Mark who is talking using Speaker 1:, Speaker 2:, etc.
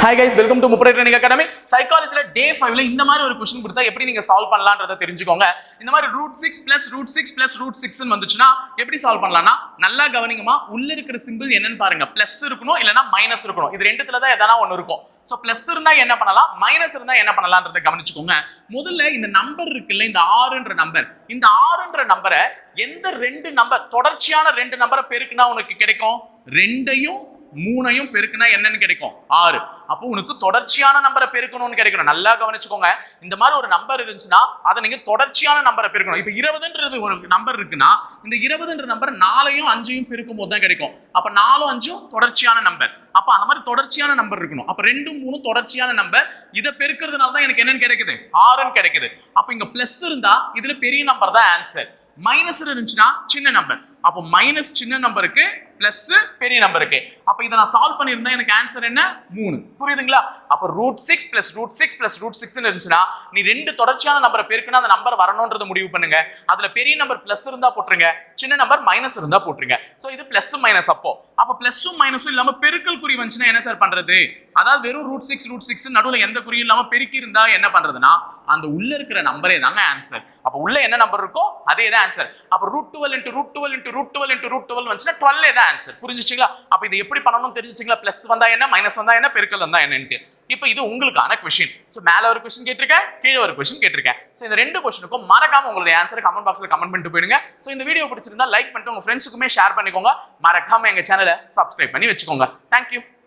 Speaker 1: Hi guys, welcome to Mupare Training Academy. Psychology day 5 இந்த மாதிரி ஒரு क्वेश्चन கொடுத்தா எப்படி நீங்க சால்வ் பண்ணலாம்ன்றதை தெரிஞ்சுக்கோங்க. இந்த மாதிரி √6 ன்னு வந்துச்சுனா எப்படி சால்வ் பண்ணலாம்னா நல்லா கவனிங்கமா உள்ள இருக்கிற சிம்பிள் என்னன்னு பாருங்க. பிளஸ் இருக்கணும் இல்லனா மைனஸ் இருக்கணும். இது ரெண்டுத்துல தான் எதனா ஒன்னு இருக்கும். சோ பிளஸ் இருந்தா என்ன பண்ணலாம், மைனஸ் இருந்தா என்ன பண்ணலாம்ன்றதை கவனிச்சுக்கோங்க. முதல்ல இந்த நம்பர் இருக்குல்ல, இந்த 6ன்ற நம்பர், இந்த 6ன்ற நம்பரை எந்த ரெண்டு நம்பர் தொடர்ச்சியான ரெண்டு நம்பரை பெருக்குனா உனக்கு கிடைக்கும்? 2ஐயும் 3ஐயும் பெருக்குனா என்னன்னு கிடைக்கும்? 6. அப்போ உனக்கு தொடர்ச்சியான நம்பரை பெருக்கணும்னு கிடைக்கணும். நல்லா கவனிச்சுக்கோங்க. இந்த மாதிரி ஒரு நம்பர் இருந்துச்சுன்னா அதை நீங்க தொடர்ச்சியான நம்பரை பெருக்கணும். இப்போ 20ன்றது ஒரு நம்பர் இருக்குன்னா இந்த 20ன்ற நம்பர் 4ஐயும் 5ஐயும் பெருக்கும் போது தான் கிடைக்கும். அப்ப 4ம் 5ம் தொடர்ச்சியான நம்பர். அப்ப அந்த மாதிரி தொடர்ச்சியான நம்பர் இருக்கணும். அப்ப 2 3 தொடர்ச்சியான நம்பர். இதை பெருக்கிறதுனால தான் எனக்கு என்னன்னு கிடைக்குது? 6ன்னு கிடைக்குது. அப்ப இங்க பிளஸ் இருந்தா இதுல பெரிய நம்பர் தான் ஆன்சர். மைனஸ் இருந்துச்சுன்னா சின்ன நம்பர். அப்போ மைனஸ் சின்ன நம்பருக்கு பிளஸ் பெரிய நம்பருக்கு. அப்ப இதை நான் சால்வ் பண்ணியிருந்தா எனக்கு ஆன்சர் என்ன? 3. புரியுதுங்களா? அப்ப √6 + √6 + √6 இருந்துச்சுன்னா நீ ரெண்டு தொடர்ச்சியான நம்பரை பெருக்குனா அந்த நம்பர் வரணும்ன்றது முடிவு பண்ணுங்க. அதுல பெரிய நம்பர் பிளஸ் இருந்தா போட்டுருங்க, சின்ன நம்பர் மைனஸ் இருந்தா போட்டுருங்க. சோ இது பிளஸ் மைனஸ். அப்ப பிளஸும் மைனஸும் இல்லாம பெருக்கல் குறி வந்துச்சுன்னா என்ன சார் பண்றது? அதாவது வெறும் √6 நடுவுல எந்த குறியும் இல்லாம பெருக்கி இருந்தா என்ன பண்றதுன்னா அந்த உள்ள இருக்கிற நம்பரே தாங்க ஆன்சர். அப்ப உள்ள என்ன நம்பர் இருக்கோ அதே தான் ஆன்சர். அப்ப √12 × √12 × √12 வந்துச்சுன்னா 12 தான் ஆன்சர். புரிஞ்சுச்சுங்களா? அப்ப இது எப்படி பண்ணணும் தெரிஞ்சுச்சுங்களா? பிளஸ் வந்தா என்ன, மைனஸ் வந்தா என்ன, பெருக்கல் வந்தா என்னன்னு. இப்போ இது உங்களுக்கான क्वेश्चन. சோ மேல ஒரு क्वेश्चन கேட்டிருக்கேன், கீழ ஒரு क्वेश्चन கேட்டிருக்கேன். சோ இந்த ரெண்டு क्वेश्चनக்கும் மறக்காம உங்களுடைய ஆன்சரை கமெண்ட் பாக்ஸ்ல கமெண்ட் பண்ணிட்டு போயிடுங்க. சோ இந்த வீடியோ பிடிச்சிருந்தா லைக் பண்ணிட்டு உங்க ஃப்ரெண்ட்ஸுக்குமே ஷேர் பண்ணிக்கோங்க. மறக்காம எங்க சேனலை சப்ஸ்கிரைப் பண்ணி வச்சுக்கோங்க. Thank you.